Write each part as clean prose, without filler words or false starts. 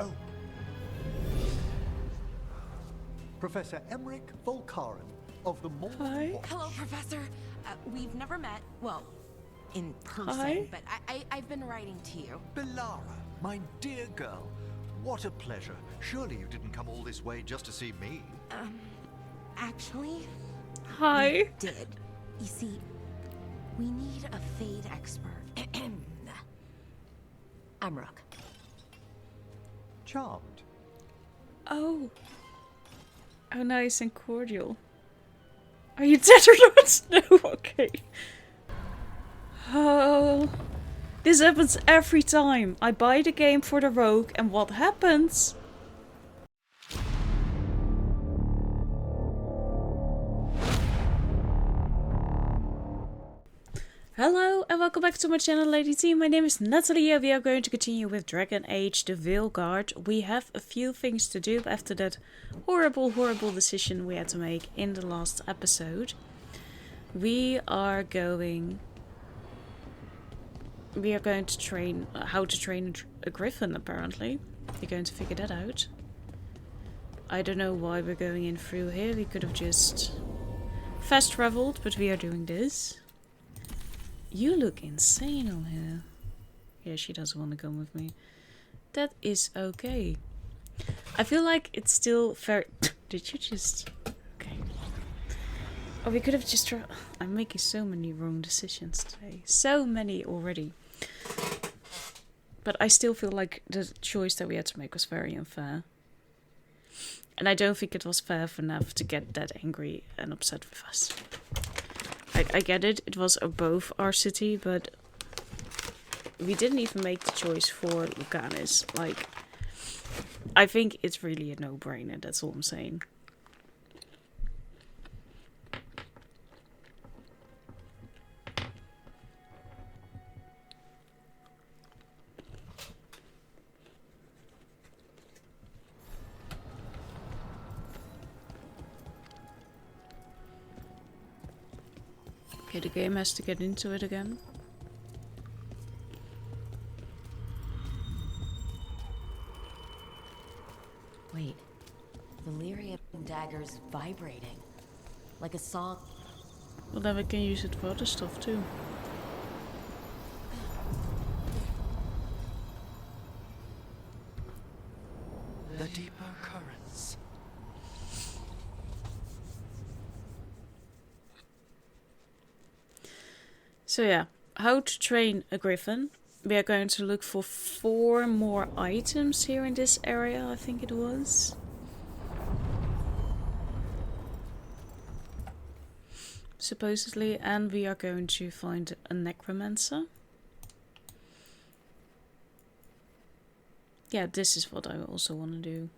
Oh. Professor Emmerich Volkaren of the Mon-Fri. Hello, Professor. We've never met. Well, in person, Hi. but I've been writing to you. Belara, my dear girl. What a pleasure. Surely you didn't come all this way just to see me. Actually, Hi. we did. You see, we need a Fade expert. I'm Rook. Charmed. Oh. How nice and cordial. Are you dead or not? No, okay. Oh. This happens every time. I buy the game for the rogue and what happens? Hello and welcome back to my channel, lady team. My name is Nathalie and we are going to continue with Dragon Age the Veilguard. We have a few things to do after that horrible decision we had to make in the last episode. We are going to train how to train a griffin, apparently. We're going to figure that out. I don't know why we're going in through here. We could have just fast traveled, but we are doing this. You look insane on here. Yeah, she doesn't want to come with me. That is okay. I feel like it's still very... Did you just... Okay. Oh, we could have just... I'm making so many wrong decisions today. So many already. But I still feel like the choice that we had to make was very unfair. And I don't think it was fair for Nav to get that angry and upset with us. I get it, it was above our city, but we didn't even make the choice for Lucanis. Like, I think it's really a no-brainer, that's all I'm saying. Okay, the game has to get into it again. Wait, Valyria dagger's vibrating, like a song. Well, then we can use it for other stuff too. The deeper currents. So yeah, how to train a griffin. We are going to look for 4 more items here in this area, I think it was. Supposedly, and we are going to find a necromancer. Yeah, this is what I also want to do.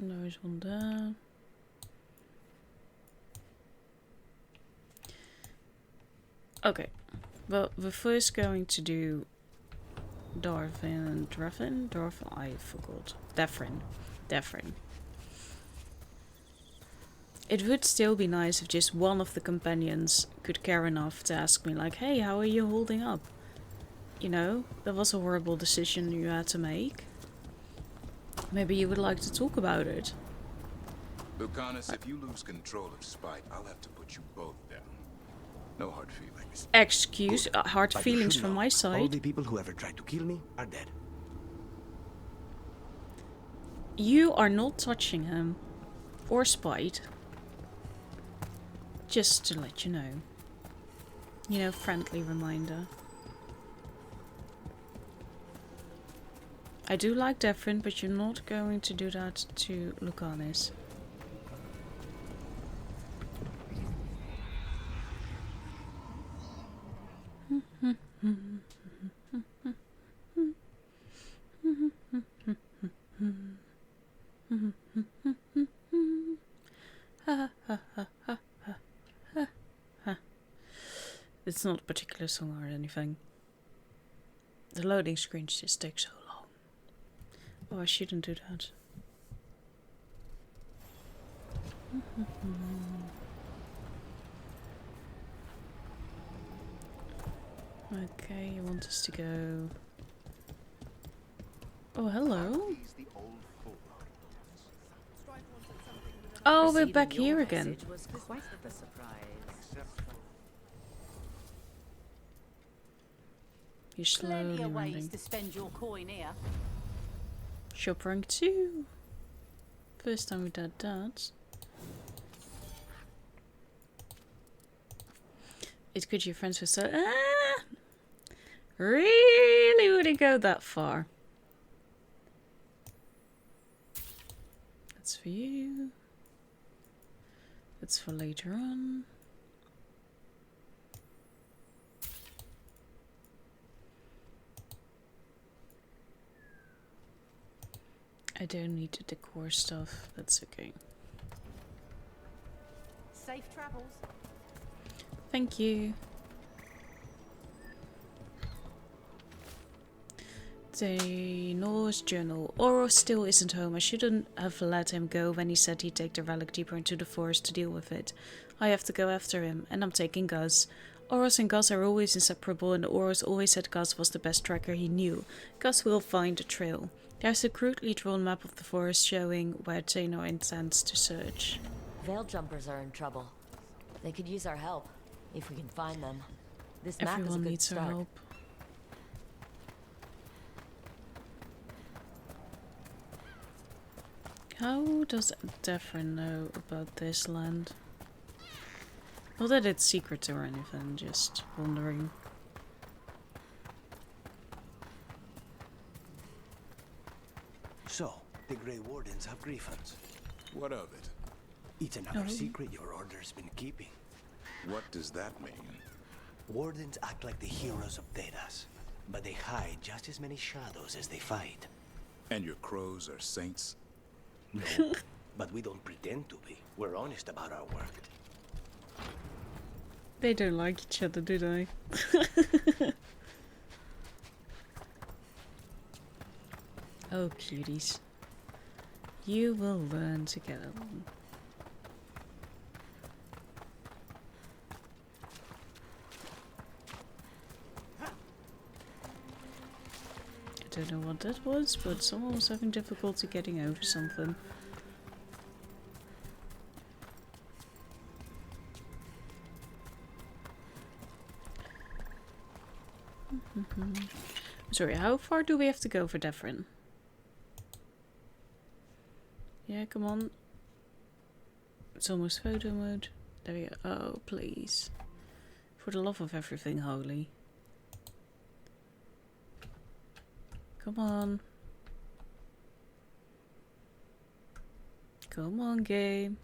There's one there. Okay, well, we're first going to do Darvin, I forgot. Defrin. It would still be nice if just one of the companions could care enough to ask me like, hey, how are you holding up? You know, that was a horrible decision you had to make. Maybe you would like to talk about it. Lucanus, if you lose control of Spite, I'll have to put you both down. No hard feelings. Excuse, hard feelings from my All side. the people who ever tried to kill me are dead. You are not touching him. Or Spite. Just to let you know. You know, friendly reminder. I do like Defrin, but you're not going to do that to Lucanis. It's not a particular song or anything. The loading screens just take so long. Oh, I shouldn't do that. Okay, you want us to go... Oh, hello. Oh, we're back here again. Was quite the surprise. You're slowly Plenty of ways running. to spend your coin here. Shop rank 2. First time we did that. It's good your friends were so... Ah! Really wouldn't go that far. That's for you. That's for later on. I don't need the decor stuff. That's okay. Safe travels. Thank you. The Norse journal. Oros still isn't home. I shouldn't have let him go when he said he'd take the relic deeper into the forest to deal with it. I have to go after him, and I'm taking Gus. Oros and Gus are always inseparable, and Oros always said Gus was the best tracker he knew. Gus will find the trail. There's a crudely drawn map of the forest showing where Tano intends to search. Veil jumpers are in trouble. They could use our help, if we can find them. This map is a Everyone good needs our start. help. How does Defrin know about this land? Not that it's secret or anything, just wondering. So, the Grey Wardens have griffins. What of it? It's another Oh. secret your order's been keeping. What does that mean? Wardens act like the heroes of Dedas, but they hide just as many shadows as they fight. And your crows are saints? No, but we don't pretend to be. We're honest about our work. They don't like each other, do they? Oh, cuties. You will learn to get along. I don't know what that was, but someone was having difficulty getting out or something. Sorry, how far do we have to go for Defrin? Yeah, come on. It's almost photo mode. There we go. Oh, please. For the love of everything holy. Come on. Come on, game.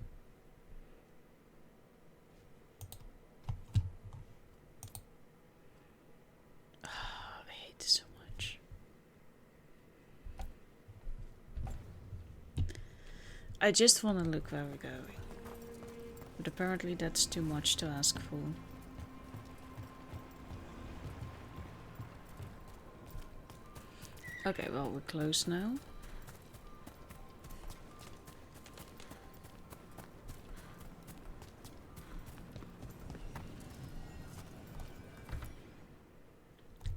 Oh, I hate this so much. I just want to look where we're going. But apparently that's too much to ask for. Okay, well, we're close now.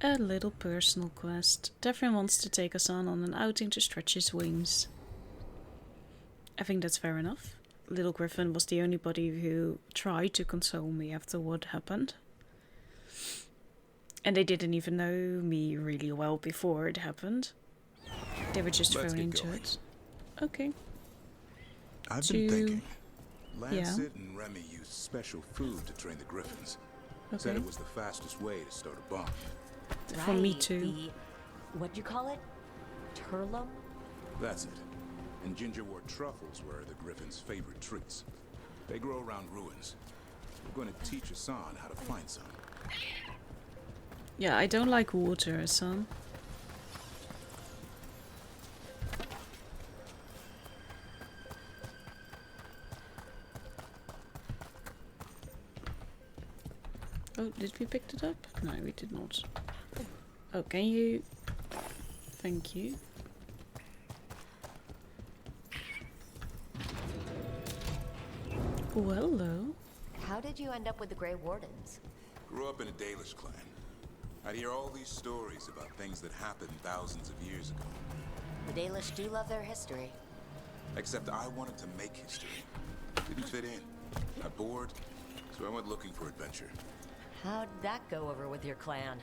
A little personal quest. Defrin wants to take us on an outing to stretch his wings. I think that's fair enough. Little Griffin was the only body who tried to console me after what happened. And they didn't even know me really well before it happened. They were just Let's thrown get into going. it. Okay. I've been thinking. Yeah. Lancet and Remy used special food to train the griffins. Okay. Said it was the fastest way to start a bomb. For me Right, too. What do you call it? Turlum? That's it. And gingerwort truffles were the griffins' favorite treats. They grow around ruins. We're going to teach Hassan how to find some. Yeah, I don't like water, son. Oh, did we pick it up? No, we did not. Oh, can you... Thank you. Oh, hello. How did you end up with the Grey Wardens? Grew up in a Dalish clan. I'd hear all these stories about things that happened thousands of years ago. The Dalish do love their history. Except I wanted to make history. Didn't fit in. Got bored, so I went looking for adventure. How'd that go over with your clan?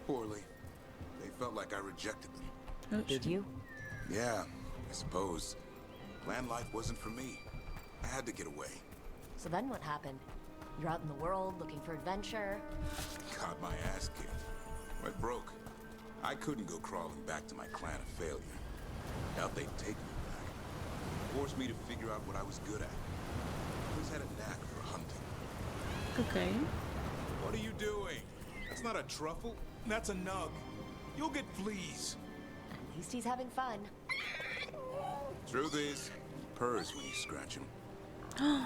Poorly. They felt like I rejected them. Oh, Did you? Yeah, I suppose. Clan life wasn't for me. I had to get away. So then what happened? You're out in the world looking for adventure. Got my ass kicked. Went broke. I couldn't go crawling back to my clan of failure. Doubt they'd take me back. Forced me to figure out what I was good at. Always had a knack for hunting. okay. What are you doing? That's not a truffle. That's a nug. You'll get fleas. At least he's having fun. Truth is, purrs when you scratch him.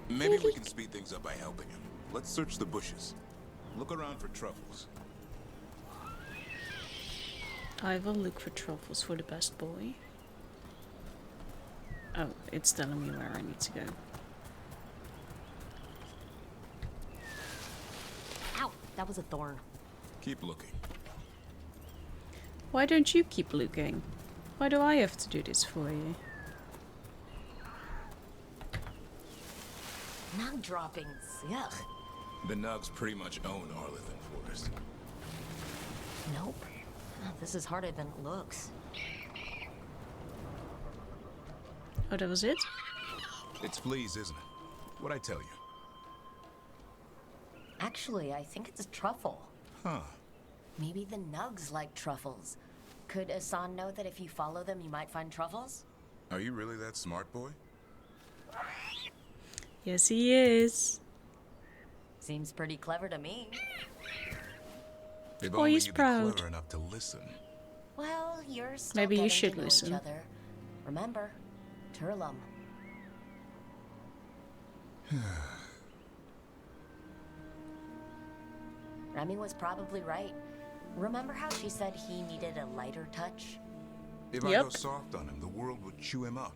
Maybe we can speed things up by helping him. Let's search the bushes. Look around for truffles. I will look for truffles for the best boy. Oh, it's telling me where I need to go. Ow! That was a thorn. Keep looking. Why don't you keep looking? Why do I have to do this for you? Nug droppings. Yuck. The nugs pretty much own Arlithan Forest. Nope. Oh, this is harder than it looks. Oh, that was it? It's fleas, isn't it? What'd I tell you? Actually, I think it's a truffle. Huh. Maybe the nugs like truffles. Could Asan know that if you follow them, you might find truffles? Are you really that smart, boy? Yes, he is. Seems pretty clever to me. If Oh, only he's you'd proud. be clever enough to listen. Well, you're still Maybe you getting should to know listen. each other. Remember, Turlum. Remy was probably right. Remember how she said he needed a lighter touch? If I Yep. go soft on him, the world would chew him up.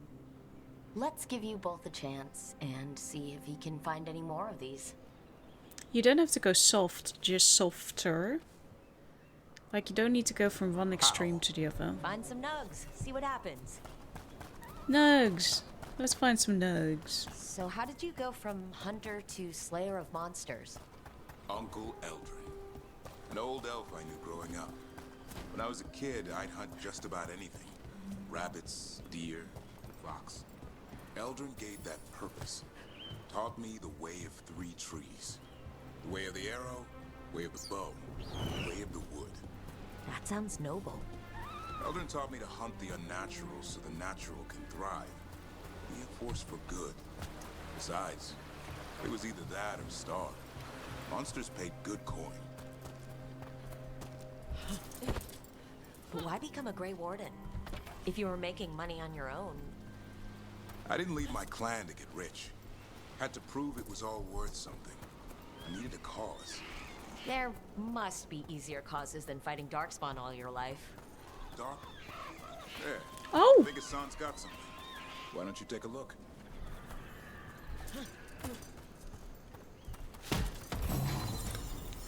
Let's give you both a chance and see if he can find any more of these. You don't have to go soft, just softer. Like, you don't need to go from one extreme to the other. Find some nugs, see what happens. Nugs! Let's find some nugs. So how did you go from hunter to slayer of monsters? Uncle Eldrin. An old elf I knew growing up. When I was a kid, I'd hunt just about anything. Rabbits, deer, fox. Eldrin gave that purpose. Taught me the way of three trees. The way of the arrow, way of the bow, way of the wood. That sounds noble. Eldrin taught me to hunt the unnatural so the natural can thrive. Be a force for good. Besides, it was either that or starve. Monsters paid good coin. But why become a Grey Warden? If you were making money on your own. I didn't leave my clan to get rich. Had to prove it was all worth something. I needed a cause. There must be easier causes than fighting Darkspawn all your life. Dark? There. Oh! I think his son's got something. Why don't you take a look?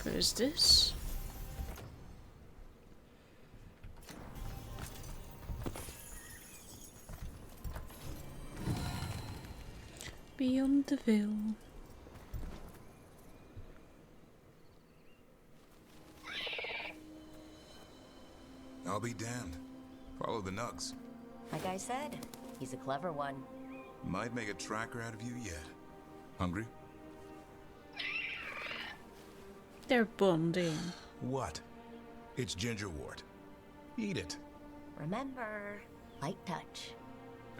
What is this? Beyond the veil. I'll be damned. Follow the nugs. Like I said, he's a clever one. Might make a tracker out of you yet. Hungry? They're bonding. What? It's gingerwort. Eat it. Remember, light touch.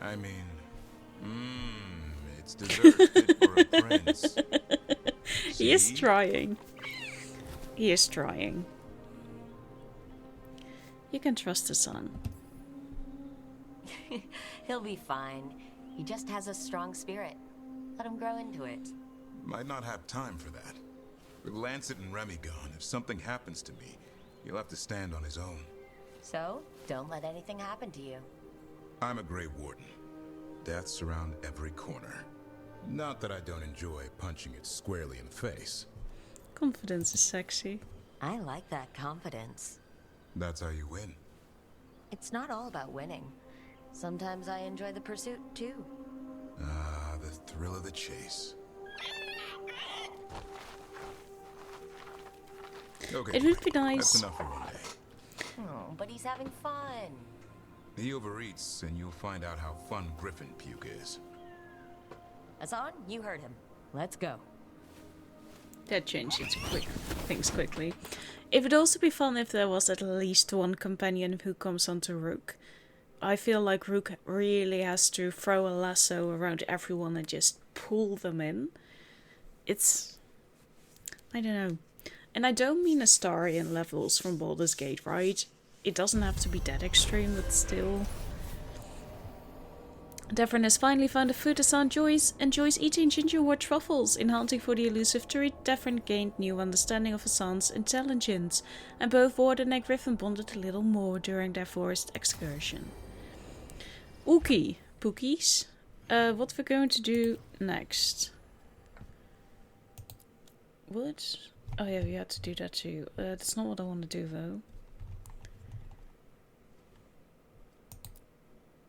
I mean, it's dessert fit for a prince. He is See? trying. He is trying. You can trust the son. He'll be fine. He just has a strong spirit. Let him grow into it. Might not have time for that. With Lancet and Remy gone, if something happens to me, he'll have to stand on his own. So, don't let anything happen to you. I'm a Grey Warden. Death's around every corner. Not that I don't enjoy punching it squarely in the face. Confidence is sexy. I like that confidence. That's how you win. It's not all about winning. Sometimes I enjoy the pursuit, too. Ah, the thrill of the chase. Okay, It would be that's nice. enough for one day. Oh, but he's having fun. He overeats, and you'll find out how fun Griffin puke is. Hassan, you heard him. Let's go. That changed things quickly. It would also be fun if there was at least one companion who comes onto Rook. I feel like Rook really has to throw a lasso around everyone and just pull them in. It's... I don't know. And I don't mean Astarian levels from Baldur's Gate, right? It doesn't have to be that extreme, but still. Devon has finally found a food Hassan enjoys eating gingerwort truffles. In hunting for the elusive treat, Devon gained new understanding of Hassan's intelligence, and both Warden and Griffin bonded a little more during their forest excursion. Okay, Pookies. What we're going to do next. What? Oh yeah, we had to do that too. That's not what I want to do though.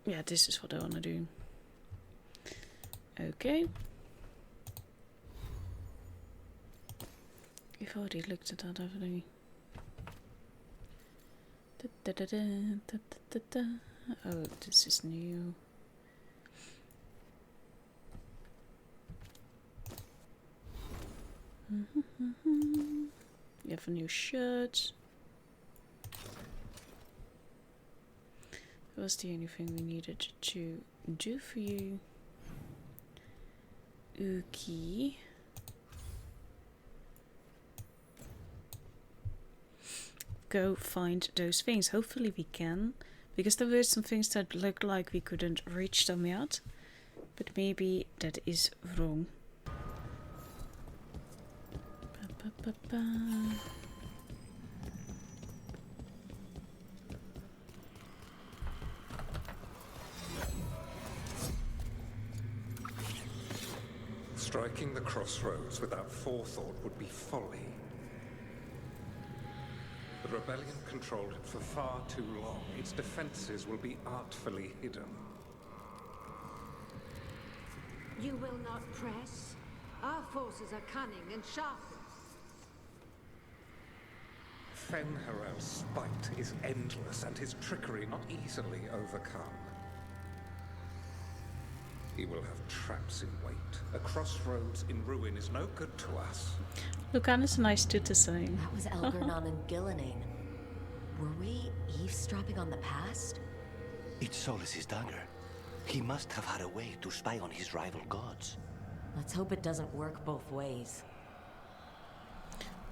Yeah, this is what I want to do. Okay. We've already looked at that, haven't we? Oh, this is new. You have a new shirt. That was the only thing we needed to do for you. Okay. Go find those things. Hopefully we can. Because there were some things that looked like we couldn't reach them yet. But maybe that is wrong. Striking the crossroads without forethought would be folly. The rebellion controlled it for far too long. Its defenses will be artfully hidden. You will not press? Our forces are cunning and sharp. Fen'Harel's spite is endless and his trickery not easily overcome. He will have traps in wait. A crossroads in ruin is no good to us. Lucan is nice too to say. That was Elgar'nan and Gillenane. Were we eavesdropping on the past? It's Solus's dagger. He must have had a way to spy on his rival gods. Let's hope it doesn't work both ways.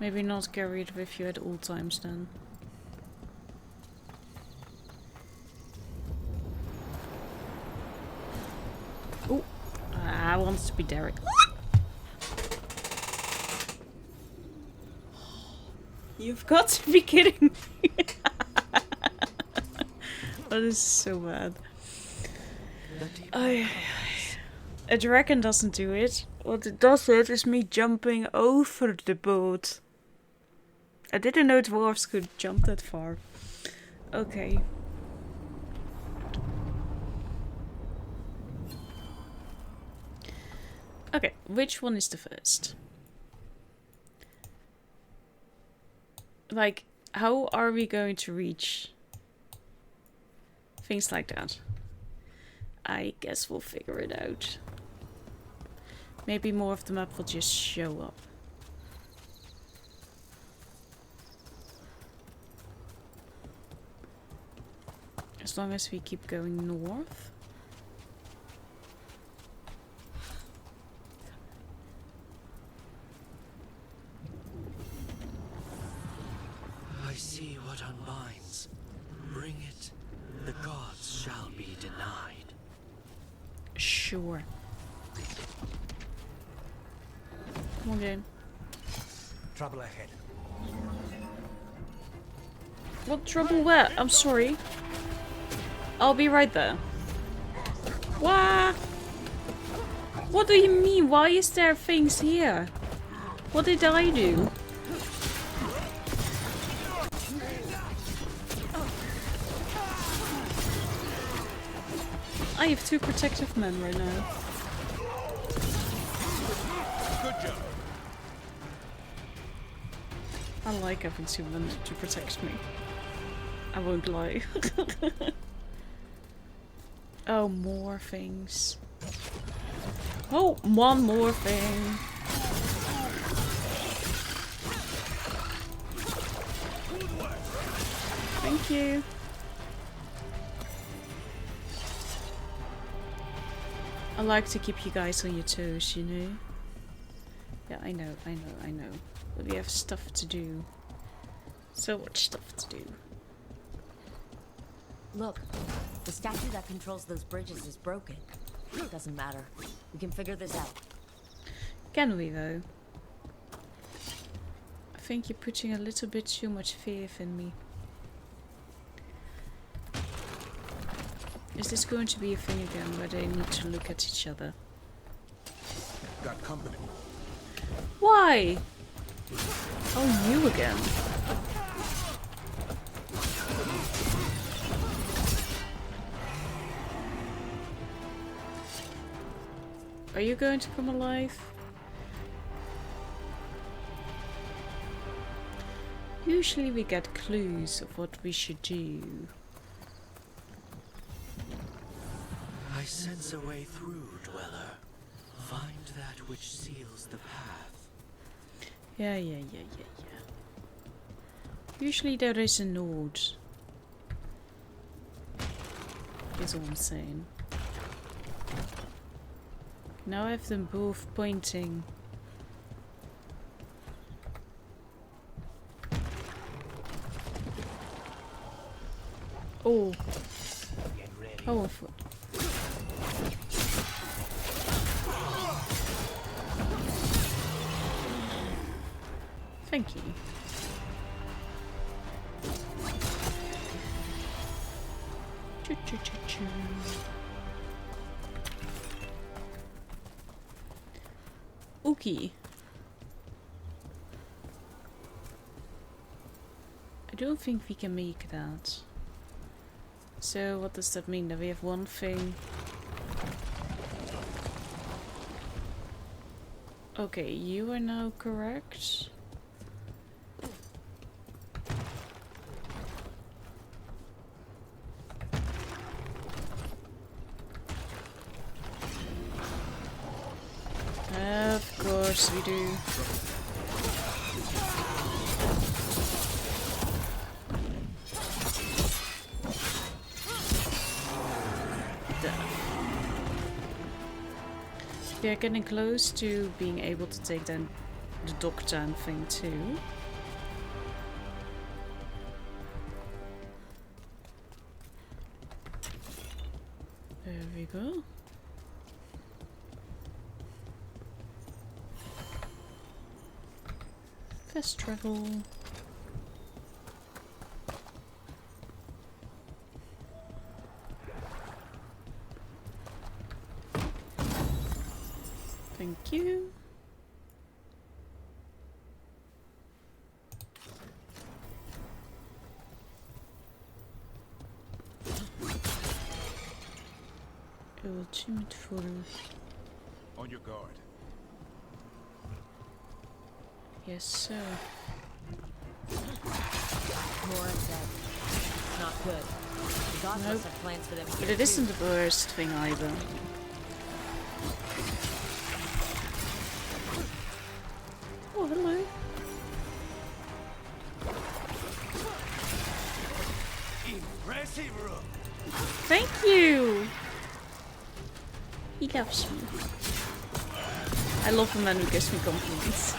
Maybe not carry it with you at all times then. Oh, I want to be Derek. You've got to be kidding me. Oh, this is so bad. A dragon doesn't do it. What it does is me jumping over the boat. I didn't know dwarves could jump that far. Okay. Okay, which one is the first? Like, how are we going to reach things like that? I guess we'll figure it out. Maybe more of the map will just show up. As long as we keep going north. I see what unbinds. Bring it. The gods shall be denied. Sure. Come on, game. Trouble ahead. What trouble where? I'm sorry. I'll be right there. What? What do you mean? Why is there things here? What did I do? I have 2 protective men right now. Good job. I like having 2 men to protect me. I won't lie. Oh, more things. Oh, one more thing. Thank you. I like to keep you guys on your toes, you know? Yeah, I know. But we have stuff to do. So much stuff to do. Look, the statue that controls those bridges is broken. Doesn't matter. We can figure this out. Can we, though? I think you're putting a little bit too much faith in me. Is this going to be a thing again where they need to look at each other? Got company. Why? Oh, you again. Are you going to come alive? Usually we get clues of what we should do. I sense a way through, Dweller. Find that which seals the path. Yeah. Usually there is a node. Is all I'm saying. Now I have them both pointing. Oh. Powerful. Thank you. Choo-choo-choo-choo. Okay. I don't think we can make that. So what does that mean? That we have one thing. Okay, you are now correct. Of course we do. We are getting close to being able to take down the Doctor thing too. There we go. Fast travel. Thank you. Ultimate full. On your guard. Yes, sir. More undead. Not good. The gods must have plans for them here But it isn't the worst thing either. Oh, hello. Impressive room. Thank you! He loves me. I love a man who gives me compliments.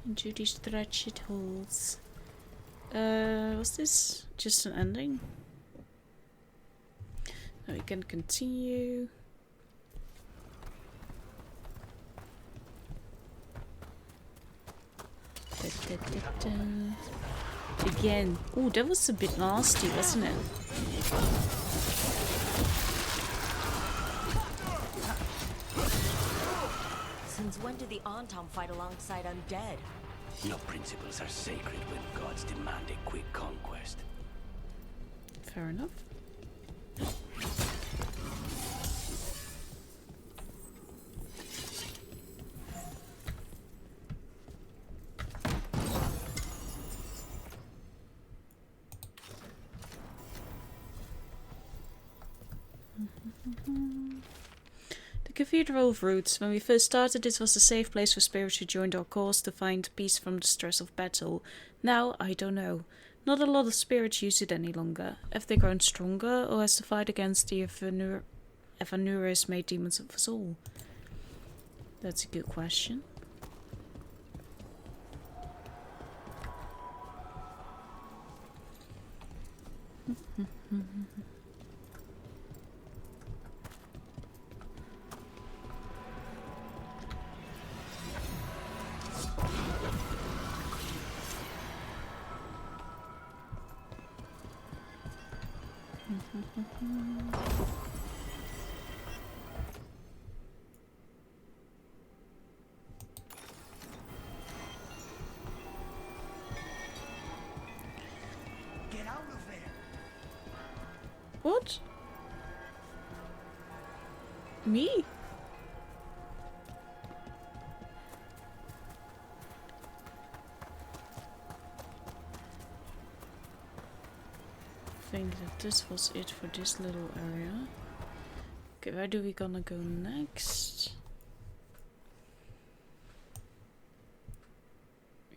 Into these wretched holes. Was this just an ending? Now we can continue. Again. Oh, that was a bit nasty, wasn't it? did the Antom fight alongside undead? No principles are sacred when gods demand a quick conquest. Fair enough. The Cathedral of Roots. When we first started, this was a safe place for spirits who joined our cause to find peace from the stress of battle. Now, I don't know. Not a lot of spirits use it any longer. Have they grown stronger, or has the fight against the Evanuris made demons of us all? That's a good question. Get out of there! What? Me? I think that this was it for this little area. Okay, where do we gonna go next?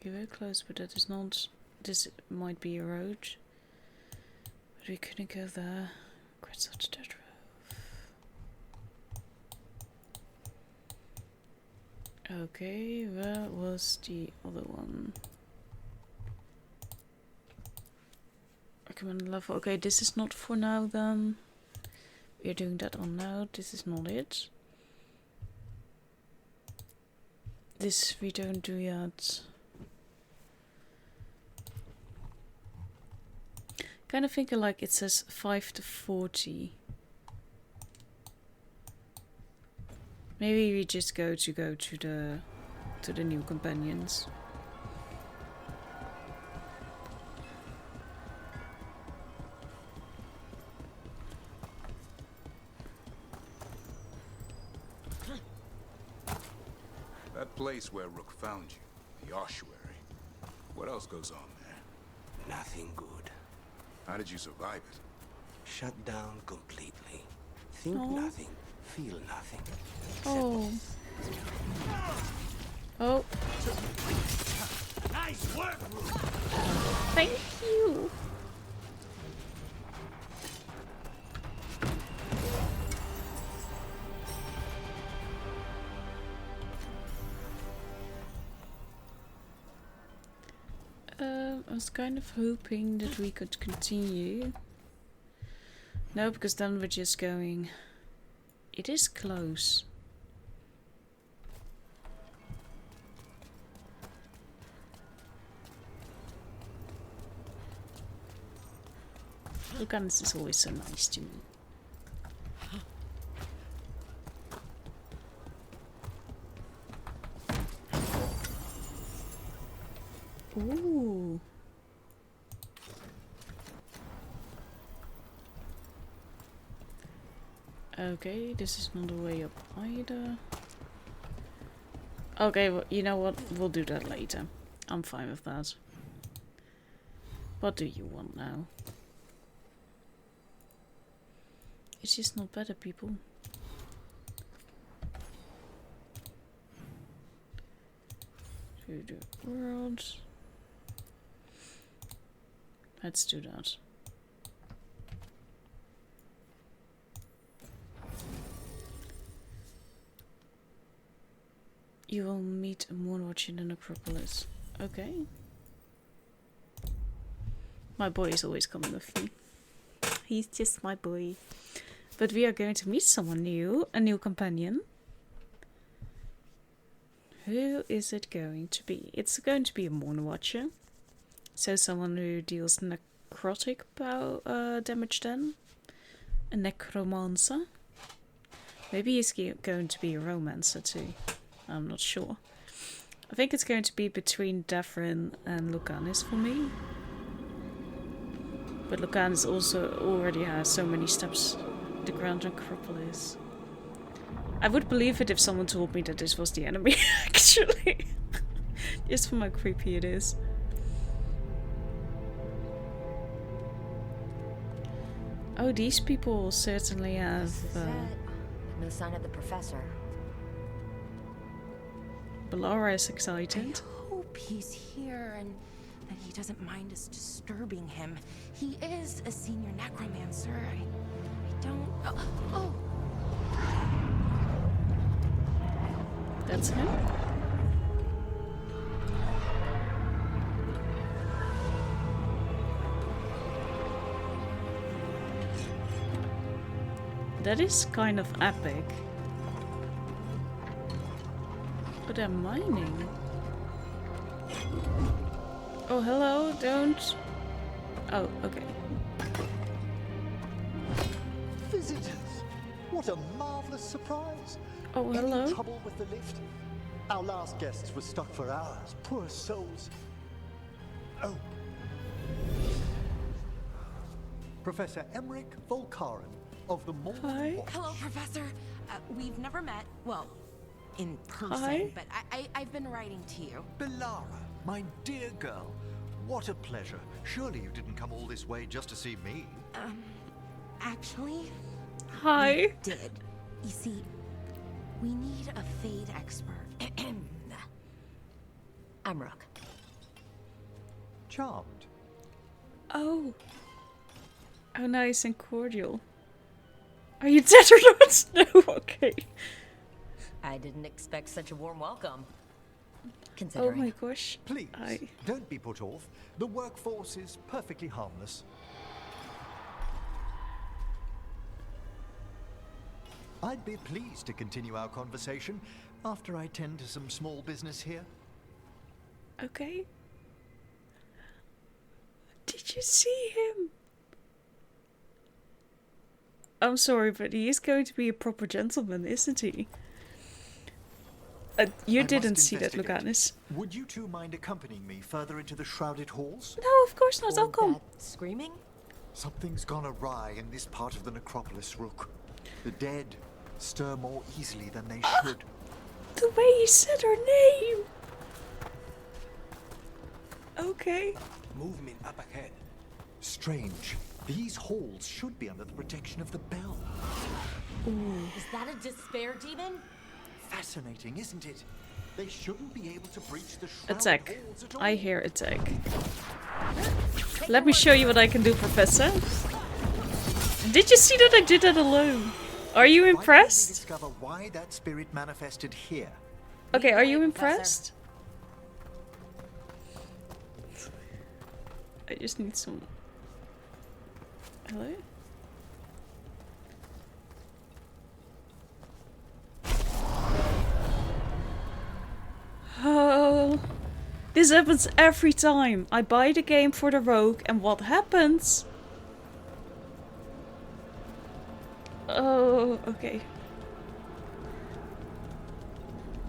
You're very close, but that is not. This might be a road. But we couldn't go there. Regrets of the Dead Road. Okay, where was the other one? Recommended level. Okay, this is not for now then. We are doing that on now. This is not it. This we don't do yet. Kind of thinking like it says 5 to 40. Maybe we just go to the new companions. That place where Rook found you, the ossuary. What else goes on there? Nothing good. How did you survive it? Shut down completely. Think Oh. nothing. Feel nothing. Oh. Oh. Nice work! Thank you. I was kind of hoping that we could continue. No, because then we're just going. It is close. Lucanus is always so nice to me. Ooh. Okay, this is not the way up either. Okay, well, you know what? We'll do that later. I'm fine with that. What do you want now? It's just not better, people. To the world. Let's do that. You will meet a Moonwatch in the necropolis. Okay. My boy is always coming with me. He's just my boy. But we are going to meet someone new, a new companion. Who is it going to be? It's going to be a Moonwatcher. So someone who deals necrotic damage then. A necromancer. Maybe he's going to be a romancer too. I'm not sure. I think it's going to be between Davrin and Lucanis for me. But Lucanis also already has so many steps the Grand Necropolis. I would believe it if someone told me that this was the enemy, actually. Just from how creepy it is. Oh, these people certainly have... This is it. No sign of the professor. Baldur is excited. I hope he's here and that he doesn't mind us disturbing him. He is a senior necromancer. I don't... Oh! That's him? That is kind of epic. But they're mining. Oh, hello, don't... Oh, okay. Visitors! What a marvelous surprise! Oh, hello. Any trouble with the lift? Our last guests were stuck for hours. Poor souls. Oh. Professor Emmerich Volkaren of the Mon-Fri. Hi. Hello, Professor. We've never met. Well, in person, Hi. but I've been writing to you. Belara, my dear girl. What a pleasure. Surely you didn't come all this way just to see me. Actually, Hi. we did. You see, we need a Fade expert. I'm Rook. Charmed. Oh. How nice and cordial. Are you dead or not? No, okay. I didn't expect such a warm welcome. Oh Considering. my gosh. Please, I... don't be put off. The workforce is perfectly harmless. I'd be pleased to continue our conversation after I tend to some small business here. Okay. Did you see him? I'm sorry, but he is going to be a proper gentleman, isn't he? You I didn't must see that, investigate. Lucanis. Would you two mind accompanying me further into the shrouded halls? No, of course not. I'll Or come. that screaming? Something's gone awry in this part of the necropolis, Rook. The dead stir more easily than they should. The way he said her name. Okay. Movement up ahead. Strange. These halls should be under the protection of the bell. Is that a despair demon? Fascinating, isn't it? They shrouded be able to breach the shrouded Attack. halls at all. I hear attack. Let me show you what I can do, Professor. Did you see that I did that alone? Are you Why can't we impressed? discover why that spirit manifested here? Okay, are you Wait, impressed? I just need some... Hello? Oh, this happens every time. I buy the game for the rogue, and what happens? Oh, okay.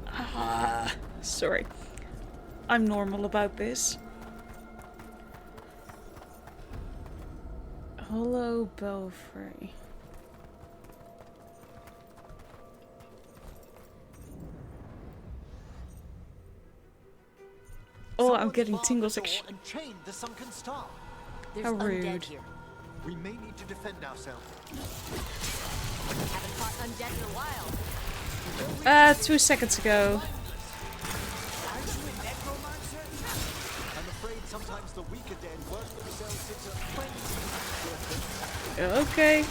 Ah, sorry. I'm normal about this. Hello, Mon-Fri. Oh, I'm Someone's getting barred tingles the door actually. and chained the sunken star. There's How undead rude. here. We may need to defend ourselves. Haven't fought undead in a while. 2 seconds ago. Aren't you a necromancer? I'm afraid sometimes the weaker dead work themselves into frenzy. Okay.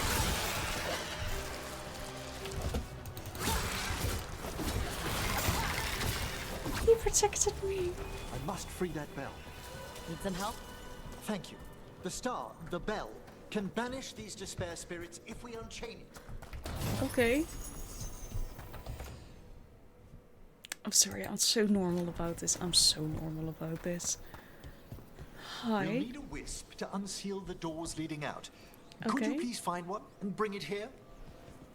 He protected me. I must free that bell. Need some help? Thank you. The star, the bell, can banish these despair spirits if we unchain it. Okay. I'm sorry, I'm so normal about this. I'm so normal about this. We'll Hi. need a wisp to unseal the doors leading out. Could you Okay. please find one and bring it here?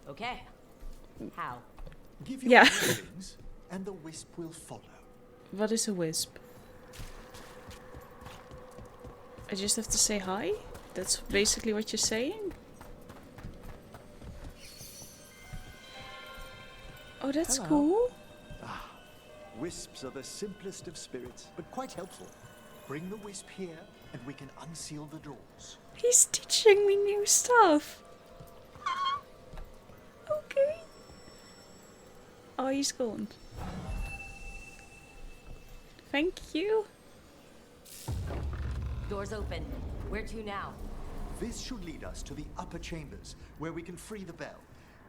Okay. How? Give your Yeah. feelings. and the wisp will follow. What is a wisp? I just have to say hi? That's basically what you're saying? Oh, that's Hello. cool. Wisps are the simplest of spirits, but quite helpful. Bring the wisp here, and we can unseal the doors. He's teaching me new stuff. Okay. Oh, he's gone. Thank you. Doors open. Where to now? This should lead us to the upper chambers, where we can free the bell.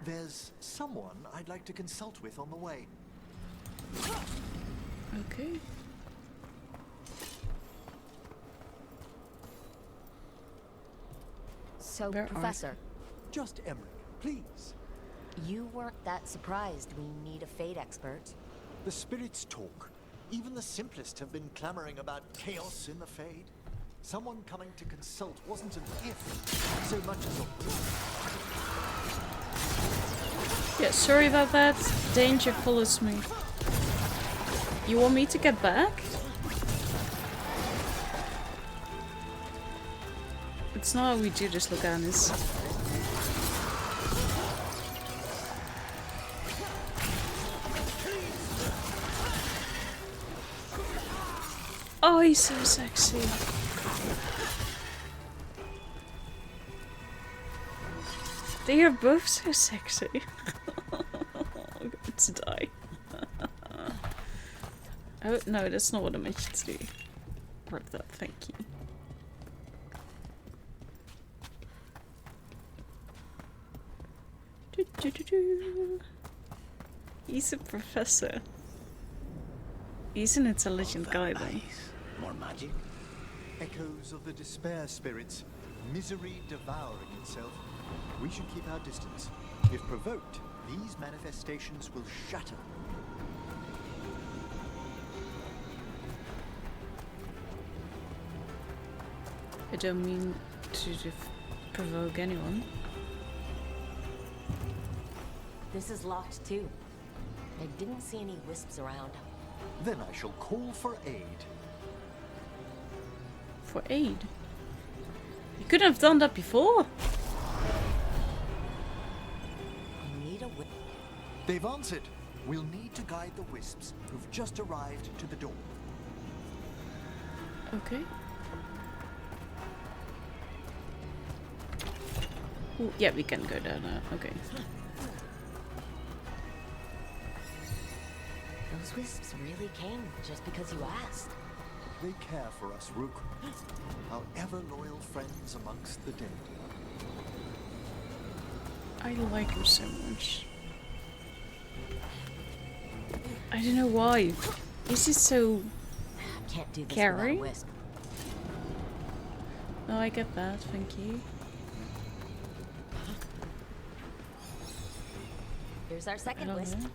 There's someone I'd like to consult with on the way. Okay. So, Where are Professor, Just Emmerich, please. you weren't that surprised we need a fate expert. The spirits talk. Even the simplest have been clamoring about chaos in the Fade. Someone coming to consult wasn't an if, so much as a will. Yeah, sorry about that. Danger follows me. You want me to get back? It's not how we do this, Loganis. Oh, he's so sexy. They are both so sexy. I'm going to die. Oh, no, that's not what I meant to do. Work that, thank you. He's a professor. He's an intelligent guy, though. More magic? Echoes of the despair spirits, misery devouring itself. We should keep our distance. If provoked, these manifestations will shatter. I don't mean to provoke anyone. This is locked too. I didn't see any wisps around. Then I shall call for aid. For aid? You couldn't have done that before. We need a wisp. They've answered. We'll need to guide the wisps who've just arrived to the door. Okay. Ooh, yeah, we can go down now. Okay. Those wisps really came just because you asked. They care for us, Rook. Our ever-loyal friends amongst the dead. I like him so much. I don't know why. He's just so... Can't do this Carrie? without a wisp. No, I get that, thank you. Here's our I second don't wisp. know.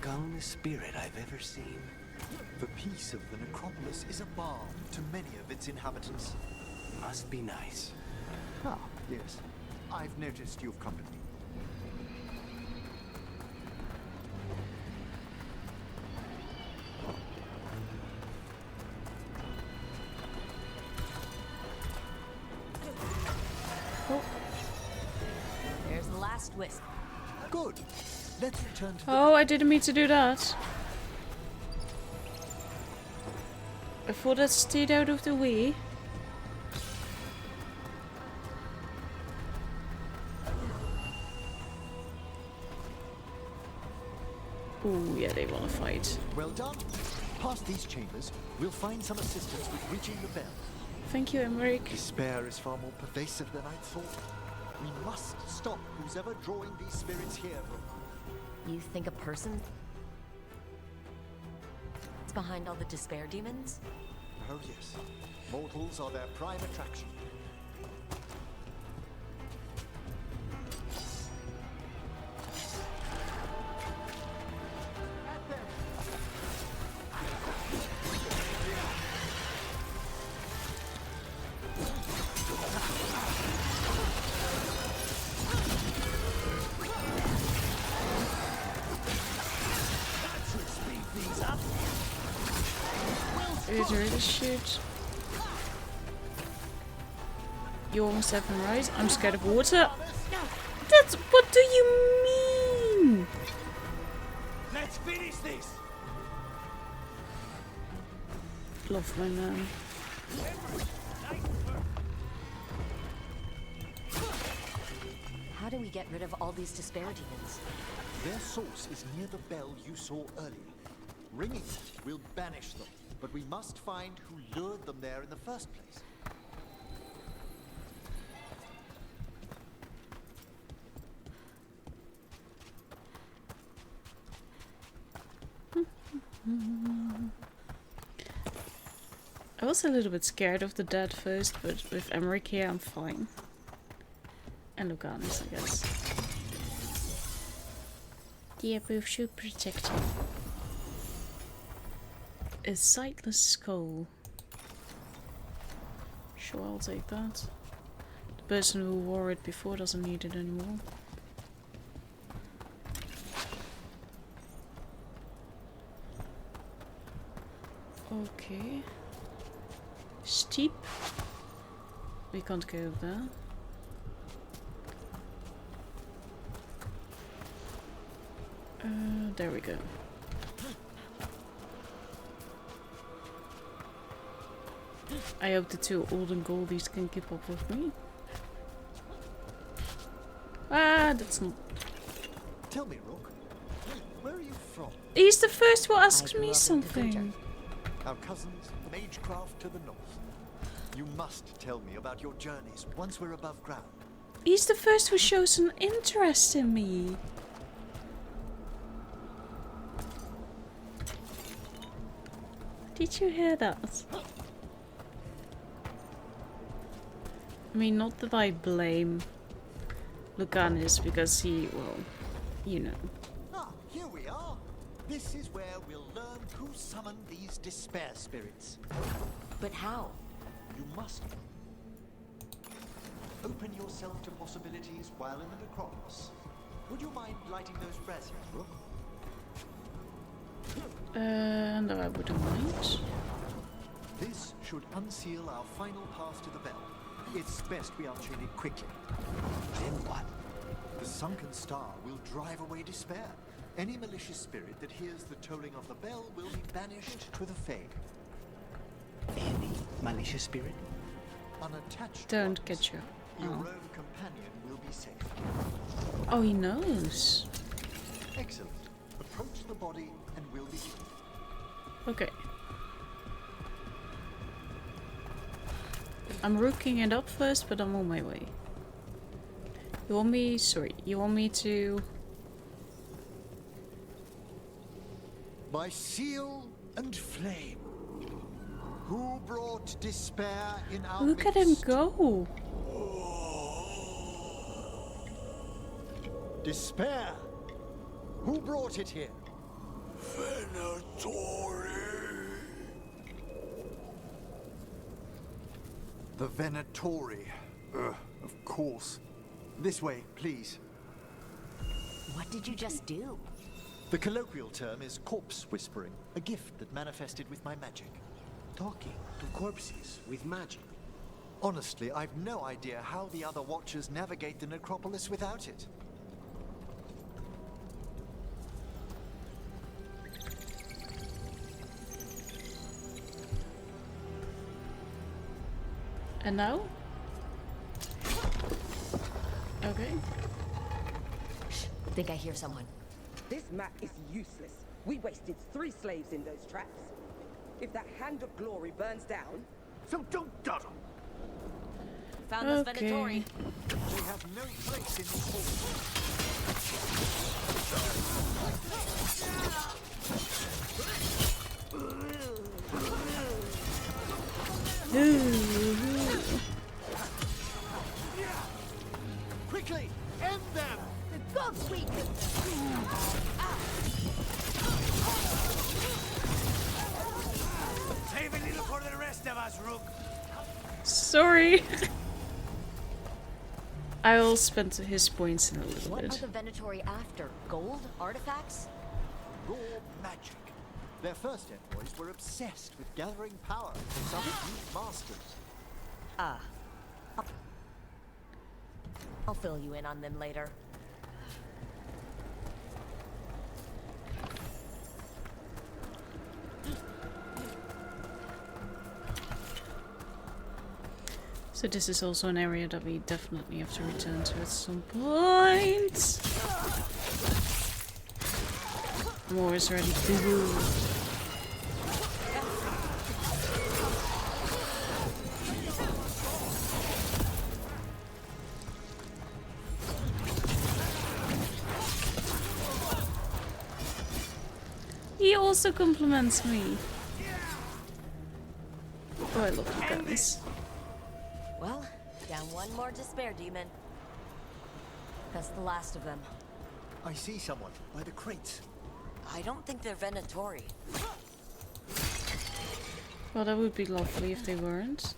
Calmest spirit I've ever seen. The peace of the necropolis is a balm to many of its inhabitants. Must be nice. Ah, yes. I've noticed you've company. There's the last wisp. Good. Let's return to the... Oh, I didn't mean to do that. I thought that stayed out of the way. Ooh, yeah, they want to fight. Well done. Past these chambers, we'll find some assistance with reaching the bell. Thank you, Emmerich. Despair is far more pervasive than I'd thought. We must stop who's ever drawing these spirits here. You think a person is behind all the despair demons? Oh yes. Mortals are their prime attraction. Is ready to shoot. You almost have him right. I'm scared of water. That's what do you mean? Let's finish this. Love my man. How do we get rid of all these despair demons? Their source is near the bell you saw earlier. Ringing it will banish them, but we must find who lured them there in the first place. I was a little bit scared of the dead first, but with Emmerich here I'm fine. And Lucanus, I guess. The above should protect him. A sightless skull. Sure, I'll take that. The person who wore it before doesn't need it anymore. Okay. Steep. We can't go there. There we go. I hope the two old and goldies can keep up with me. Ah, that's not... Tell me, Rook, where are you from? He's the first who asks me something. Our cousins, the Magecraft to the north. You must tell me about your journeys once we're above ground. He's the first who shows an interest in me. Did you hear that? I mean, not that I blame Lucanus because he, well, you know. Ah, here we are. This is where we'll learn who summoned these despair spirits. But how? You must open yourself to possibilities while in the necropolis. Would you mind lighting those braziers, Rook? No, I wouldn't mind. This should unseal our final path to the bell. It's best we unchain it quickly. Then what? The sunken star will drive away despair. Any malicious spirit that hears the tolling of the bell will be banished to the Fade. Any malicious spirit? Unattached Don't ones, get you. your Oh. own companion will be safe. Oh, he knows. Excellent. Approach the body and we'll begin. Okay. I'm rooking it up first, but I'm on my way. You want me... Sorry. You want me to... By seal and flame. Who brought despair in our Look at him midst? go. Despair. Who brought it here? The Venatori. Of course. This way, please. What did you just do? The colloquial term is corpse whispering, a gift that manifested with my magic. Talking to corpses with magic. Honestly, I've no idea how the other Watchers navigate the necropolis without it. And now? Okay. I think I hear someone. This map is useless. We wasted 3 slaves in those traps. If that Hand of Glory burns down... So don't dawdle! Found this Okay. Venatori. We have no place in this hall. Quickly! End them! The gods weaken! Save a little for the rest of us, Rook. Sorry. I'll spend his points in a little What bit. are the Venatori after? Gold? Artifacts? Raw magic. Their first envoys were obsessed with gathering power for some new masters. Ah. I'll fill you in on them later. So this is also an area that we definitely have to return to at some point. I'm always ready to go. He also compliments me. Oh, I love you guys. Well, down one more despair demon. That's the last of them. I see someone by the crates. I don't think they're Venatori. Well, that would be lovely if they weren't.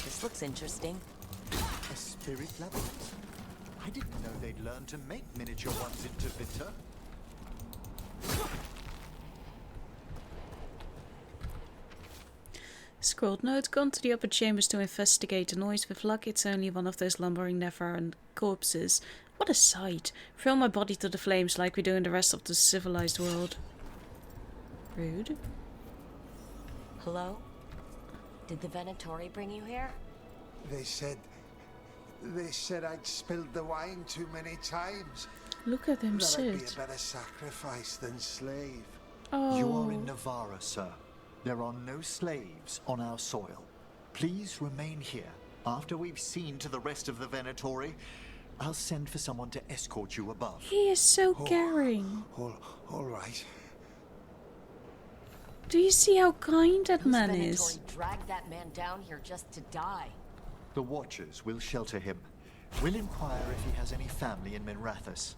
This looks interesting. A spirit labyrinth? I didn't know they'd learned to make miniature ones into Vinter. Scrolled note, gone to the upper chambers to investigate the noise. With luck, it's only one of those lumbering Nevaran corpses. What a sight! Throw my body to the flames like we do in the rest of the civilized world. Rude. Hello? Did the Venatori bring you here? They said I'd spilled the wine too many times. Look at him That I'd be sit. a better sacrifice than slave. Oh. You are in Navarra, sir. There are no slaves on our soil. Please remain here. After we've seen to the rest of the Venatori, I'll send for someone to escort you above. He is so caring. All right. Do you see how kind that Those man Venatori is? dragged that man down here just to die. The Watchers will shelter him. We'll inquire if he has any family in Minrathous.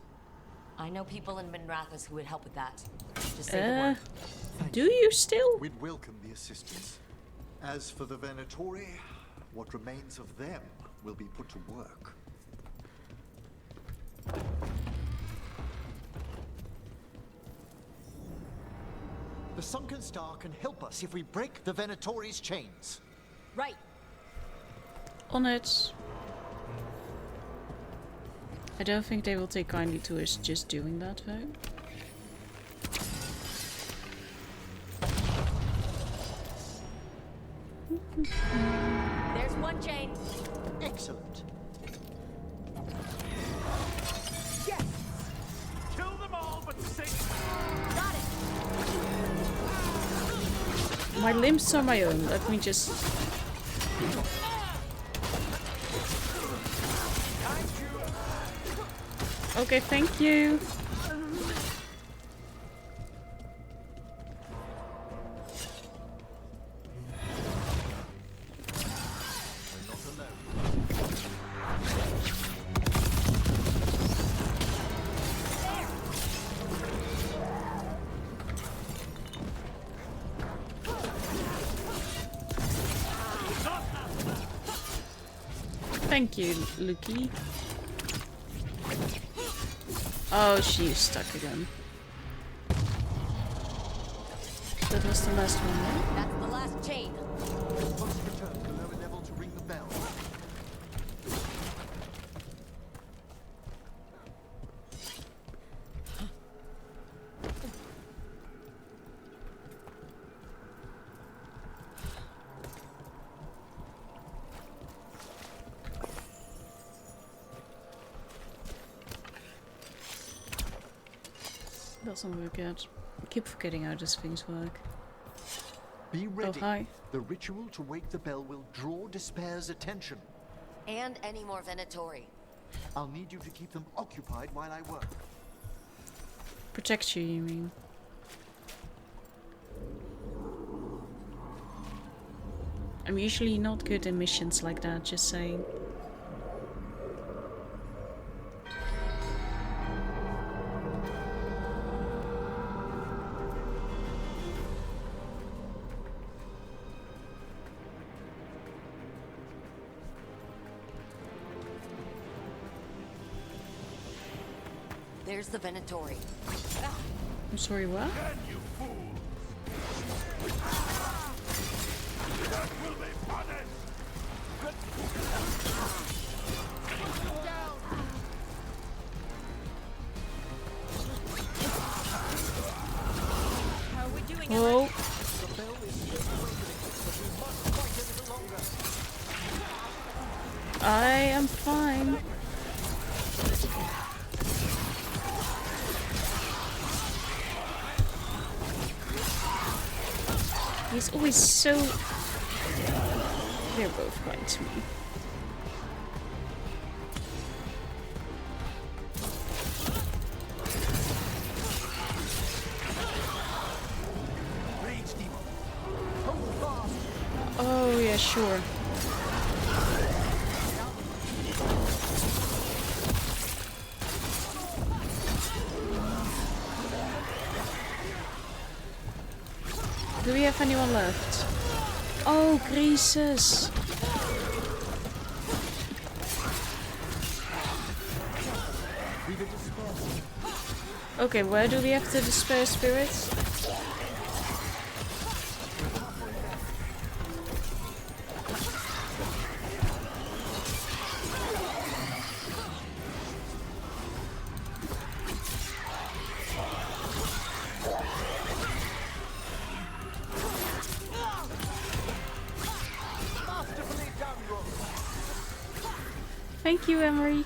I know people in Minrathous who would help with that. Just say the word. Do you still? We'd welcome the assistance. As for the Venatori, what remains of them will be put to work. The Sunken Star can help us if we break the Venatori's chains. Right. On it. I don't think they will take kindly to us just doing that though. There's one chain. Excellent. Yes. Kill them all but 6. Got it. My limbs are my own. Let me just. Okay, thank you. Thank you, Luki. Oh, she's stuck again. That was the last one, right? That's the last chain. Must return to lower level to ring the bell. Doesn't work yet. I keep forgetting how these things work. Be ready. Oh, hi. The ritual to wake the bell will draw Despair's attention. And any more Venatori. I'll need you to keep them occupied while I work. Protect you, you mean? I'm usually not good in missions like that, just saying. There's the Venatori. I'm sorry, what? Again, you fool! That will be punished! How are we doing? Oh. The bell is still awakening, but we must fight a little longer. I am fine. He's always so... They're both fine to me. Oh yeah, sure. Do we have anyone left? Oh, Greases! Okay, where do we have to despair spirits? Thank you, Emmerich.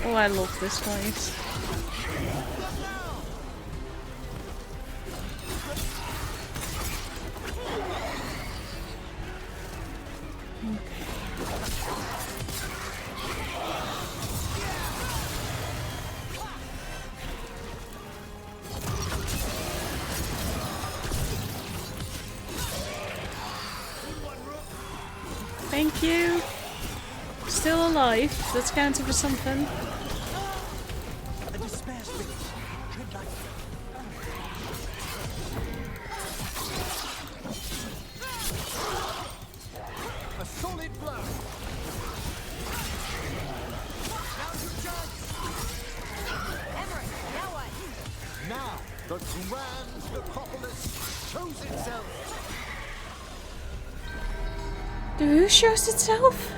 Oh, I love this fight. Thank you. Still alive. That's counting for something. A despair spirit. Tread lightly. A solid blow. Now's your chance. Emmerich, now what? Now the grand necropolis shows itself. Who shows itself?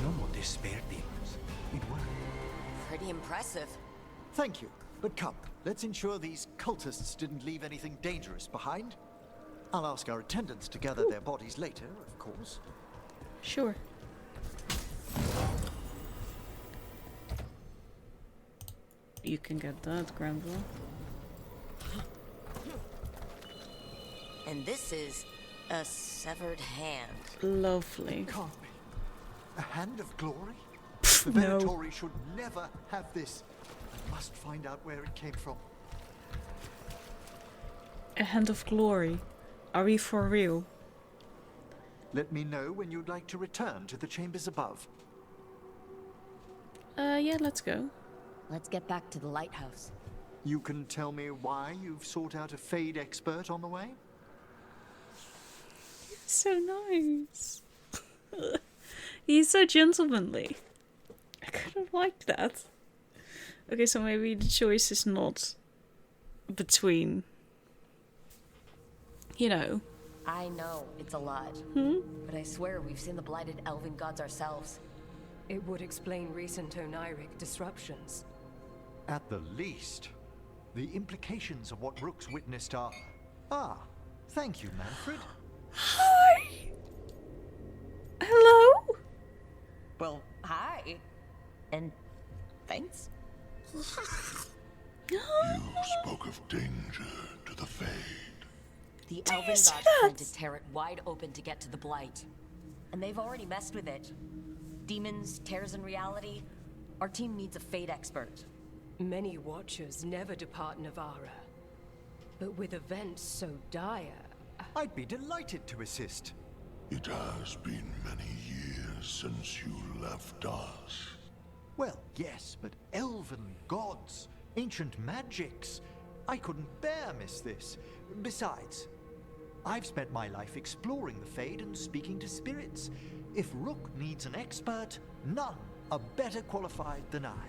No more despair demons. It worked. Pretty impressive. Thank you. But come, let's ensure these cultists didn't leave anything dangerous behind. I'll ask our attendants to gather their bodies later, of course. Sure. You can get that, Grandpa. And this is a severed hand. Lovely. Can't be. A hand of glory? The No. Venatori should never have this. I must find out where it came from. A hand of glory. Are we for real? Let me know when you'd like to return to the chambers above. Yeah, let's go. Let's get back to the lighthouse. You can tell me why you've sought out a Fade expert on the way? So nice. He's so gentlemanly. I kind of like that. Okay, so maybe the choice is not between, you know. I know, it's a lot. But I swear we've seen the blighted elven gods ourselves. It would explain recent Oniric disruptions. At the least, the implications of what Rook's witnessed are... Ah, thank you, Manfred. Hi! Hello? Well, hi. And thanks. You spoke of danger to the Fade. The elven gods plan to tear it wide open to get to the blight. And they've already messed with it. Demons, tears in reality. Our team needs a Fade expert. Many Watchers never depart Navara. But with events so dire, I'd be delighted to assist. It has been many years since you left us. Well, yes, but elven gods, ancient magics. I couldn't bear miss this. Besides, I've spent my life exploring the Fade and speaking to spirits. If Rook needs an expert, none are better qualified than I.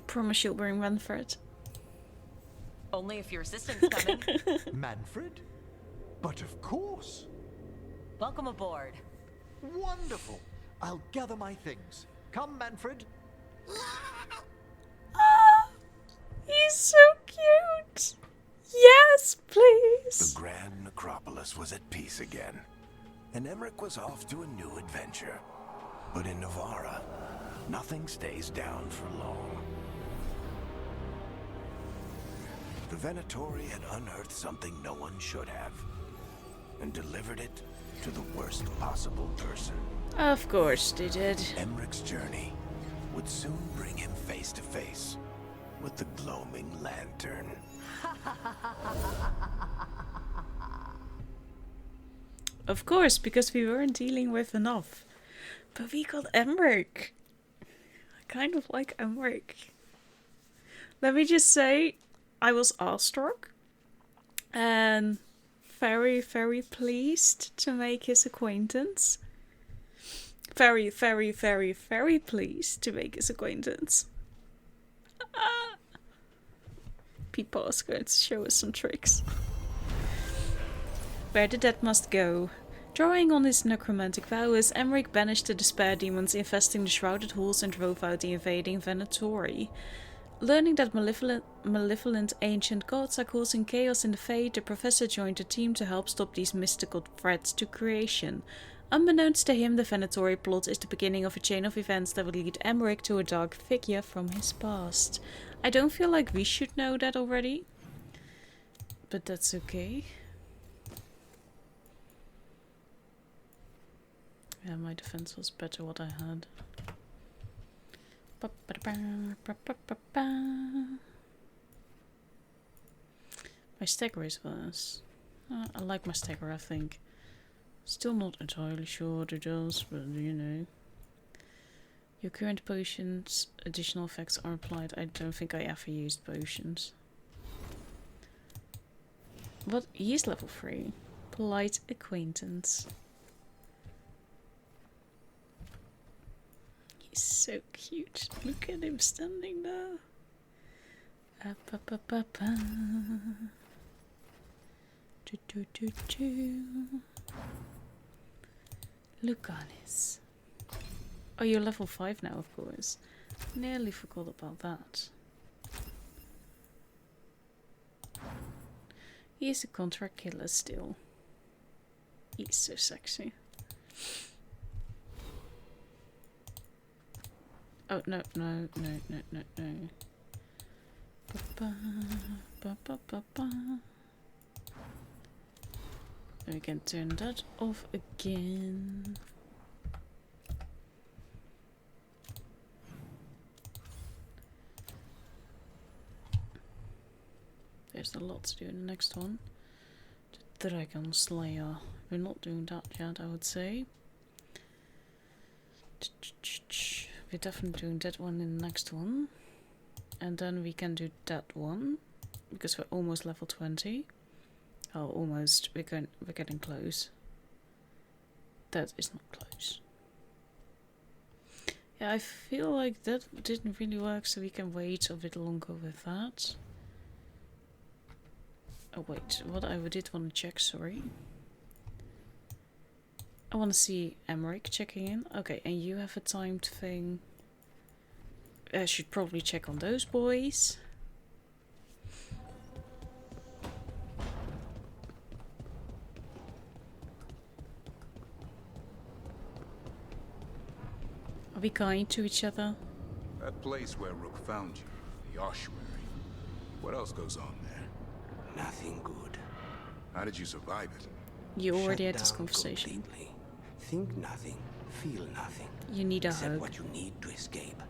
Promise you'll bring Manfred. Only if your assistant's coming. Manfred? But of course. Welcome aboard. Wonderful. I'll gather my things. Come, Manfred. Ah, he's so cute. Yes, please. The Grand Necropolis was at peace again, and Emmerich was off to a new adventure. But in Navarra, nothing stays down for long. The Venatori had unearthed something no one should have, and delivered it to the worst possible person. Of course they did. Emmerich's journey would soon bring him face to face with the gloaming lantern. Of course, because we weren't dealing with enough. But we got Emmerich. I kind of like Emmerich. Let me just say, I was awestruck. And very, very pleased to make his acquaintance. Very, very, very, very pleased to make his acquaintance. People is going to show us some tricks. Where the dead must go. Drawing on his necromantic powers, Emmerich banished the despair demons infesting the shrouded halls and drove out the invading Venatori. Learning that malevolent ancient gods are causing chaos in the Fade, the professor joined the team to help stop these mystical threats to creation. Unbeknownst to him, the Venatori plot is the beginning of a chain of events that would lead Emmerich to a dark figure from his past. I don't feel like we should know that already, but that's okay. Yeah, my defense was better what I had. My stagger is worse. I like my stagger, I think. Still not entirely sure what it does, but you know. Your current potions, additional effects are applied. I don't think I ever used potions. But he is level 3. Polite acquaintance. He's so cute. Look at him standing there. Lucanis. Oh, you're level 5 now, of course. Nearly forgot about that. He is a contract killer still. He's so sexy. Oh, no. We can turn that off again. There's a lot to do in the next one. The Dragon Slayer. We're not doing that yet, I would say. We're definitely doing that one in the next one. And then we can do that one. Because we're almost level 20. Oh, almost. We're getting close. That is not close. Yeah, I feel like that didn't really work, so we can wait a bit longer with that. Oh wait, what I did want to check, sorry. I want to see Emmerich checking in. Okay, and you have a timed thing. I should probably check on those boys. Are we kind to each other? That place where Rook found you, the ossuary. What else goes on there? Nothing good. How did you survive it? You already Shut had this down conversation. completely. Think nothing, feel nothing. You need a except hug. what you need to escape.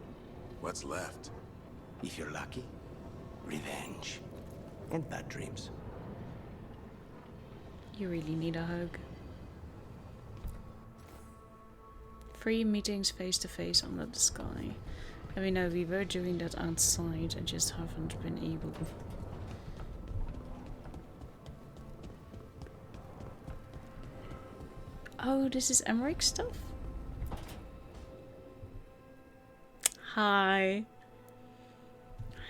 What's left? If you're lucky, revenge and bad dreams. You really need a hug. 3 meetings face to face under the sky. I mean, no, we were doing that outside. I just haven't been able. Oh, this is Emmerich stuff? Hi.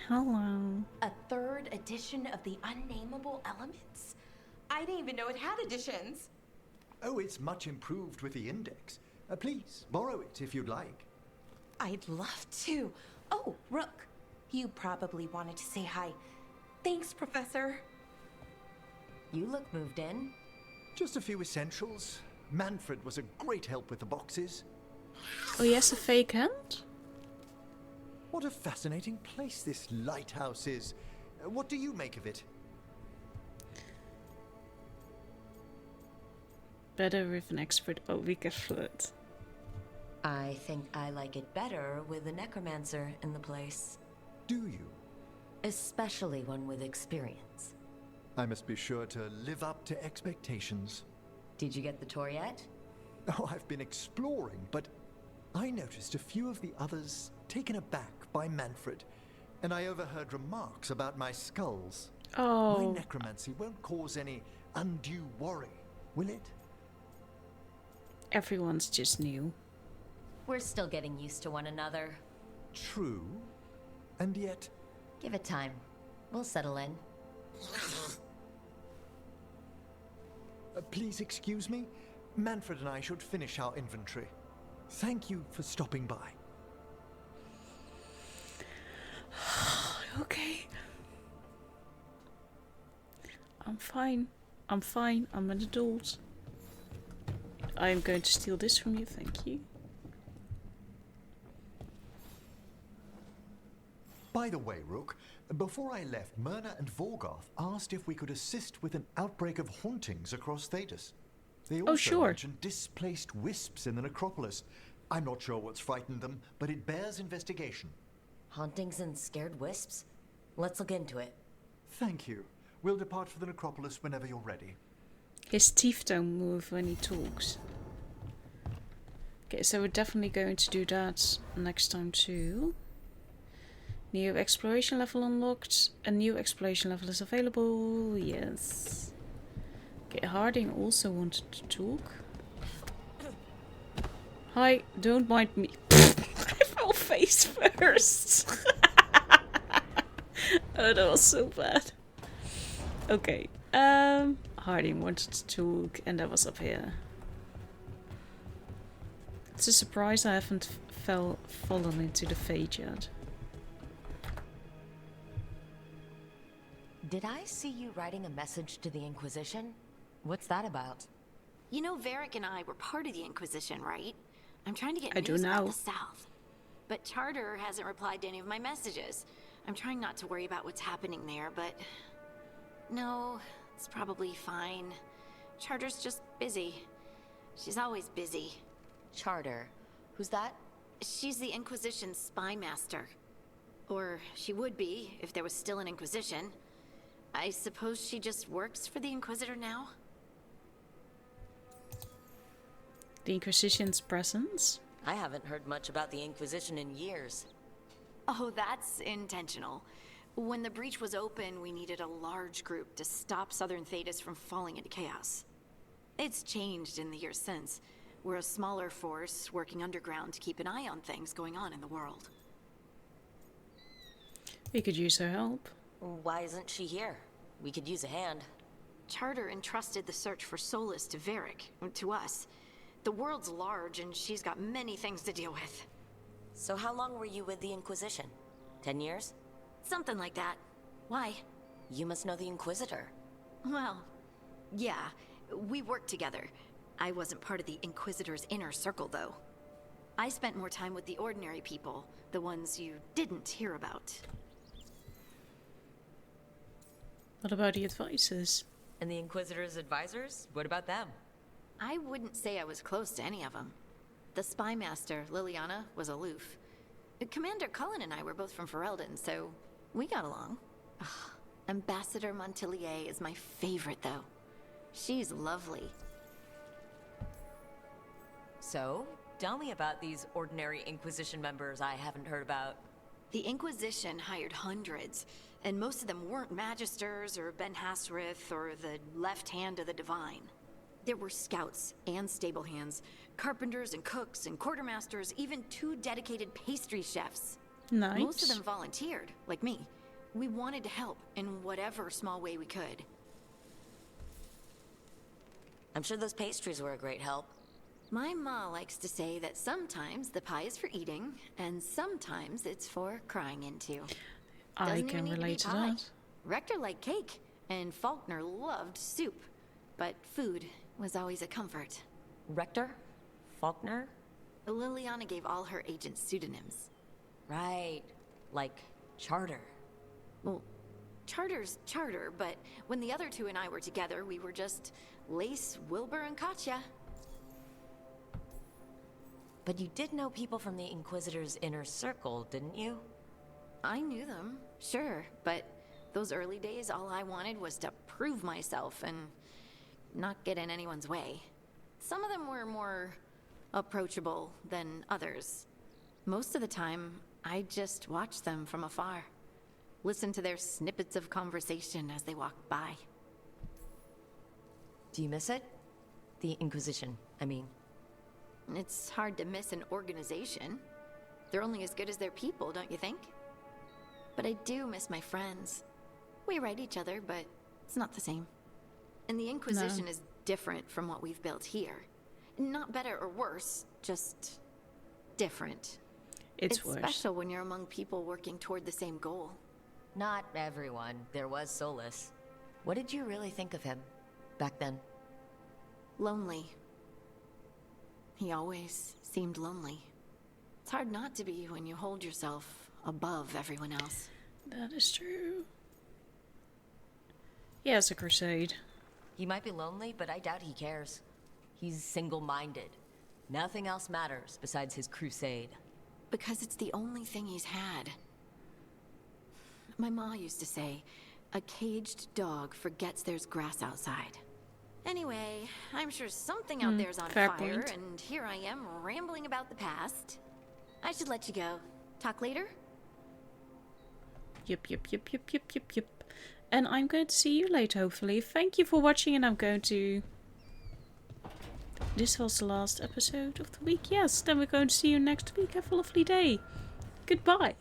Hello. A 3rd edition of the Unnameable Elements? I didn't even know it had editions. Oh, it's much improved with the index. Please, borrow it if you'd like. I'd love to. Oh, Rook, you probably wanted to say hi. Thanks, Professor. You look moved in. Just a few essentials. Manfred was a great help with the boxes. Oh, yes, a fake hand? What a fascinating place this lighthouse is. What do you make of it? Better with an expert. Oh, we can flirt. I think I like it better with a necromancer in the place. Do you? Especially one with experience. I must be sure to live up to expectations. Did you get the tour yet? Oh, I've been exploring, but I noticed a few of the others taken aback by Manfred, and I overheard remarks about my skulls. Oh. My necromancy won't cause any undue worry, will it? Everyone's just new. We're still getting used to one another. True, and yet... Give it time. We'll settle in. Please excuse me. Manfred and I should finish our inventory. Thank you for stopping by. Okay. I'm fine. I'm fine. I'm an adult. I'm going to steal this from you, thank you. By the way, Rook, before I left, Myrna and Veilguard asked if we could assist with an outbreak of hauntings across Thedas. They also mentioned displaced wisps in the necropolis. I'm not sure what's frightened them, but it bears investigation. Hauntings and scared wisps? Let's look into it. Thank you. We'll depart for the necropolis whenever you're ready. His teeth don't move when he talks. Okay, so we're definitely going to do that next time too. New exploration level unlocked. A new exploration level is available. Yes. Okay, Harding also wanted to talk. Hi, don't mind me. I fell face first. Oh, that was so bad. Okay. Harding wanted to talk, and that was up here. It's a surprise I haven't fallen into the fade yet. Did I see you writing a message to the Inquisition? What's that about? You know, Varric and I were part of the Inquisition, right? I'm trying to get I do news now. about the South. But Charter hasn't replied to any of my messages. I'm trying not to worry about what's happening there, but... No, it's probably fine. Charter's just busy. She's always busy. Charter? Who's that? She's the Inquisition's spy master. Or she would be, if there was still an Inquisition. I suppose she just works for the Inquisitor now? The Inquisition's presence? I haven't heard much about the Inquisition in years. Oh, that's intentional. When the breach was open, we needed a large group to stop Southern Thedas from falling into chaos. It's changed in the years since. We're a smaller force working underground to keep an eye on things going on in the world. We could use her help. Why isn't she here? We could use a hand. Charter entrusted the search for Solus to Varric, to us. The world's large and she's got many things to deal with. So how long were you with the Inquisition? 10 years? Something like that. Why? You must know the Inquisitor. Well, yeah, we worked together. I wasn't part of the Inquisitor's inner circle, though. I spent more time with the ordinary people, the ones you didn't hear about. What about the advisors? And the Inquisitor's advisors? What about them? I wouldn't say I was close to any of them. The spy master, Liliana, was aloof. Commander Cullen and I were both from Ferelden, so we got along. Ugh, Ambassador Montilier is my favorite, though. She's lovely. So, tell me about these ordinary Inquisition members I haven't heard about. The Inquisition hired hundreds, and most of them weren't Magisters or Ben Hasrith or the left hand of the Divine. There were scouts and stable hands, carpenters and cooks and quartermasters, even 2 dedicated pastry chefs. Nice. Most of them volunteered, like me. We wanted to help in whatever small way we could. I'm sure those pastries were a great help. My ma likes to say that sometimes the pie is for eating, and sometimes it's for crying into. I can relate to that. Rector liked cake, and Faulkner loved soup. But food was always a comfort. Rector? Faulkner? Liliana gave all her agents pseudonyms. Right. Like Charter. Well, Charter's Charter, but when the other 2 and I were together, we were just Lace, Wilbur, and Katya. But you did know people from the Inquisitor's inner circle, didn't you? I knew them, sure, but those early days, all I wanted was to prove myself and not get in anyone's way. Some of them were more approachable than others. Most of the time, I just watched them from afar. Listened to their snippets of conversation as they walked by. Do you miss it? The Inquisition, I mean. It's hard to miss an organization. They're only as good as their people, don't you think? But I do miss my friends. We write each other, but it's not the same. And the Inquisition is different from what we've built here. Not better or worse, just different. It's worse. Special when you're among people working toward the same goal. Not everyone. There was Solus. What did you really think of him back then? Lonely. He always seemed lonely. It's hard not to be when you hold yourself above everyone else. That is true. He has a crusade. He might be lonely, but I doubt he cares. He's single-minded. Nothing else matters besides his crusade. Because it's the only thing he's had. My ma used to say, a caged dog forgets there's grass outside. Anyway, I'm sure something out there's on fair fire, point. and here I am rambling about the past. I should let you go. Talk later? Yep. And I'm going to see you later, hopefully. Thank you for watching, and I'm going to... This was the last episode of the week, yes. Then we're going to see you next week. Have a lovely day. Goodbye.